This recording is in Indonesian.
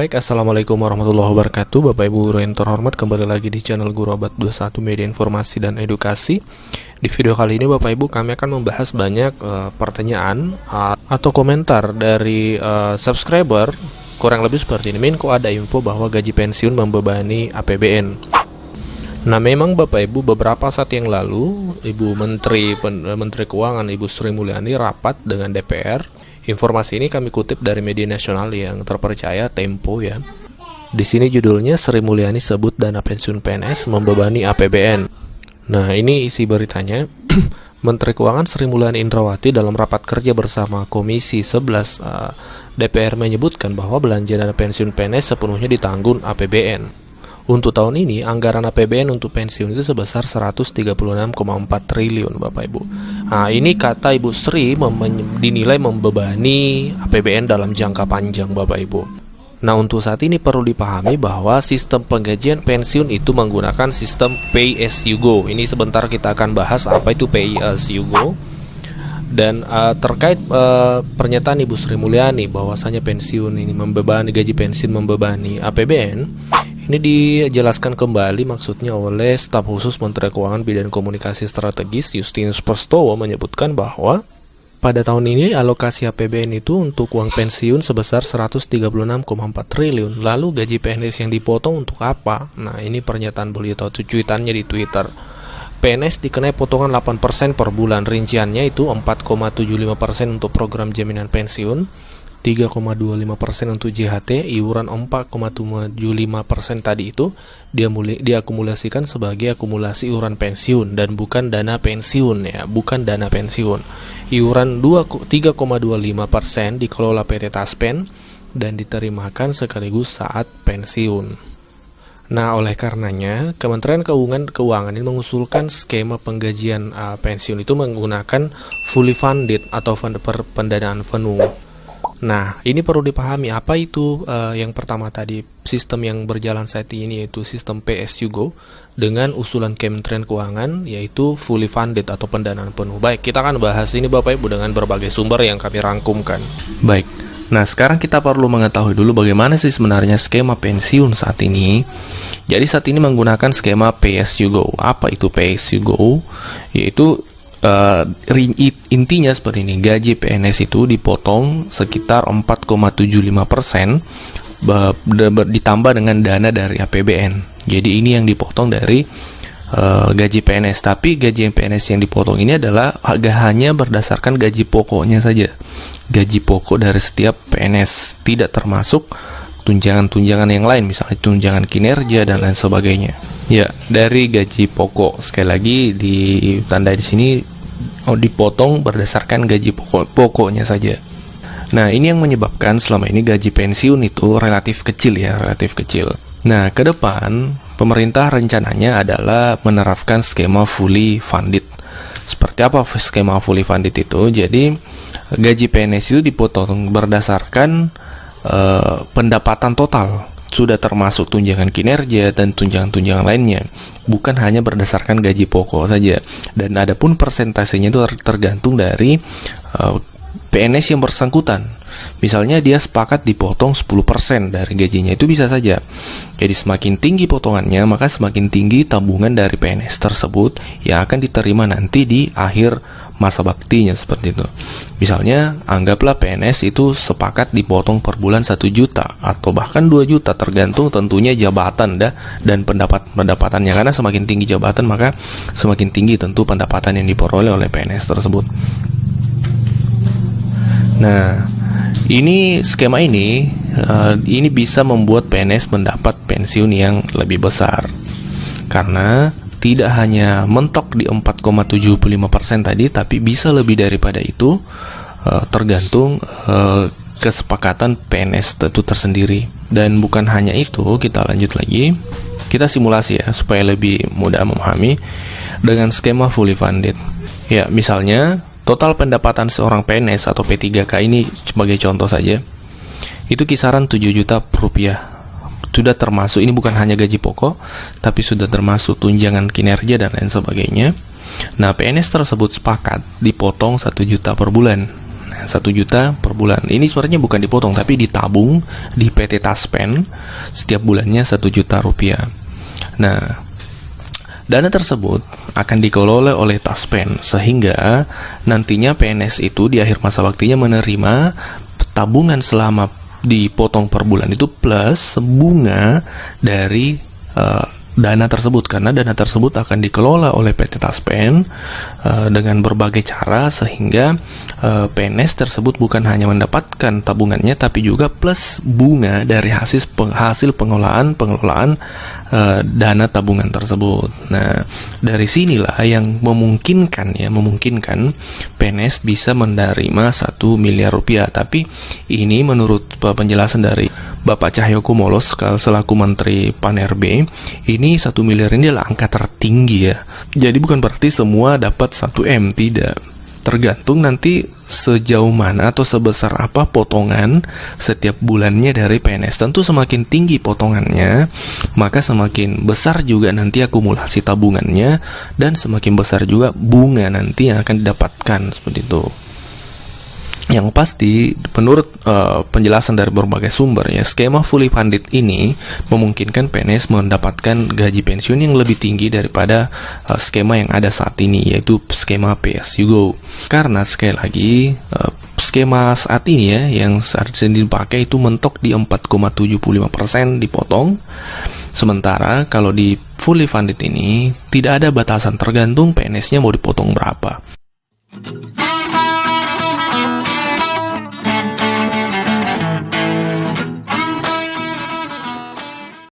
Baik, Assalamualaikum warahmatullahi wabarakatuh. Bapak Ibu Guru yang terhormat, kembali lagi di channel Guru Abad 21 Media Informasi dan Edukasi. Di video kali ini Bapak Ibu kami akan membahas banyak pertanyaan atau komentar dari subscriber. Kurang lebih seperti ini, Menko ada info bahwa gaji pensiun membebani APBN. Nah, memang Bapak Ibu beberapa saat yang lalu Ibu Menteri Keuangan Ibu Sri Mulyani rapat dengan DPR. Informasi ini kami kutip dari media nasional yang terpercaya, Tempo ya. Di sini judulnya Sri Mulyani sebut dana pensiun PNS membebani APBN. Nah, ini isi beritanya. Menteri Keuangan Sri Mulyani Indrawati dalam rapat kerja bersama Komisi 11 DPR menyebutkan bahwa belanja dana pensiun PNS sepenuhnya ditanggung APBN. Untuk tahun ini, anggaran APBN untuk pensiun itu sebesar 136,4 triliun, Bapak Ibu. Nah, ini kata Ibu Sri dinilai membebani APBN dalam jangka panjang, Bapak Ibu. Nah, untuk saat ini perlu dipahami bahwa sistem penggajian pensiun itu menggunakan sistem pay as you go. Ini sebentar kita akan bahas apa itu pay as you go. Dan terkait pernyataan Ibu Sri Mulyani bahwasanya pensiun ini gaji pensiun membebani APBN, ini dijelaskan kembali maksudnya oleh staf khusus Menteri Keuangan Bidang Komunikasi Strategis Justinus Prastowo menyebutkan bahwa pada tahun ini alokasi APBN itu untuk uang pensiun sebesar 136,4 triliun. Lalu gaji PNS yang dipotong untuk apa? Nah, ini pernyataan beliau atau cuitannya di Twitter. PNS dikenai potongan 8% per bulan. Rinciannya itu 4,75% untuk program jaminan pensiun, 3,25% untuk JHT, iuran 4,75% tadi itu diakumulasikan sebagai akumulasi iuran pensiun dan bukan dana pensiun ya, bukan dana pensiun. Iuran 3,25% dikelola PT Taspen dan diterimakan sekaligus saat pensiun. Nah, oleh karenanya, Kementerian Keuangan ini mengusulkan skema penggajian pensiun itu menggunakan fully funded atau pendanaan penuh. Nah, ini perlu dipahami apa itu yang pertama tadi, sistem yang berjalan saat ini yaitu sistem pay as you go dengan usulan Kementerian Keuangan yaitu fully funded atau pendanaan penuh. Baik, kita akan bahas ini Bapak Ibu dengan berbagai sumber yang kami rangkumkan. Baik. Nah, sekarang kita perlu mengetahui dulu bagaimana sih sebenarnya skema pensiun saat ini. Jadi saat ini menggunakan skema pay as you go. Apa itu pay as you go? Yaitu intinya seperti ini, gaji PNS itu dipotong sekitar 4,75% ditambah dengan dana dari APBN. Jadi ini yang dipotong dari gaji PNS. Tapi gaji PNS yang dipotong ini adalah hanya berdasarkan gaji pokoknya saja. Gaji pokok dari setiap PNS, tidak termasuk tunjangan-tunjangan yang lain, misalnya tunjangan kinerja dan lain sebagainya. Ya, dari gaji pokok. Sekali lagi ditandai di sini dipotong berdasarkan gaji pokoknya saja. Nah, ini yang menyebabkan selama ini gaji pensiun itu relatif kecil ya, relatif kecil. Nah, ke depan pemerintah rencananya adalah menerapkan skema fully funded. Seperti apa skema fully funded itu? Jadi gaji PNS itu dipotong berdasarkan pendapatan total, sudah termasuk tunjangan kinerja dan tunjangan-tunjangan lainnya, bukan hanya berdasarkan gaji pokok saja. Dan adapun persentasenya itu tergantung dari PNS yang bersangkutan. Misalnya dia sepakat dipotong 10% dari gajinya, itu bisa saja. Jadi semakin tinggi potongannya, maka semakin tinggi tabungan dari PNS tersebut yang akan diterima nanti di akhir masa baktinya, seperti itu. Misalnya anggaplah PNS itu sepakat dipotong per bulan 1 juta atau bahkan 2 juta, tergantung tentunya jabatan dan pendapatannya. Karena semakin tinggi jabatan maka semakin tinggi tentu pendapatan yang diperoleh oleh PNS tersebut. Nah, ini skema ini bisa membuat PNS mendapat pensiun yang lebih besar karena tidak hanya mentok di 4,75% tadi, tapi bisa lebih daripada itu, tergantung kesepakatan PNS itu tersendiri. Dan bukan hanya itu, kita lanjut lagi, kita simulasi ya supaya lebih mudah memahami dengan skema fully funded. Ya, misalnya total pendapatan seorang PNS atau P3K ini sebagai contoh saja, itu kisaran 7 juta rupiah. Sudah termasuk, ini bukan hanya gaji pokok, tapi sudah termasuk tunjangan kinerja dan lain sebagainya. Nah, PNS tersebut sepakat dipotong 1 juta per bulan. Nah, 1 juta per bulan. Ini sebenarnya bukan dipotong tapi ditabung di PT Taspen setiap bulannya 1 juta rupiah. Nah, dana tersebut akan dikelola oleh Taspen sehingga nantinya PNS itu di akhir masa baktinya menerima tabungan selama dipotong per bulan itu plus bunga dari dana tersebut, karena dana tersebut akan dikelola oleh PT Taspen dengan berbagai cara sehingga PNS tersebut bukan hanya mendapatkan tabungannya tapi juga plus bunga dari hasil pengelolaan dana tabungan tersebut. Nah, dari sinilah yang memungkinkan PNS bisa menerima 1 miliar rupiah. Tapi ini menurut penjelasan dari Bapak Cahyokumolo selaku Menteri Pan-RB, ini 1 miliar ini adalah angka tertinggi ya. Jadi bukan berarti semua dapat 1M, tidak. Tergantung nanti sejauh mana atau sebesar apa potongan setiap bulannya dari PNS. Tentu semakin tinggi potongannya, maka semakin besar juga nanti akumulasi tabungannya dan semakin besar juga bunga nanti yang akan didapatkan, seperti itu. Yang pasti, menurut penjelasan dari berbagai sumber ya, skema fully funded ini memungkinkan PNS mendapatkan gaji pensiun yang lebih tinggi daripada skema yang ada saat ini, yaitu skema Pay As You Go. Karena sekali lagi, skema saat ini ya, yang saat ini dipakai itu mentok di 4,75% dipotong. Sementara kalau di fully funded ini tidak ada batasan, tergantung PNS-nya mau dipotong berapa.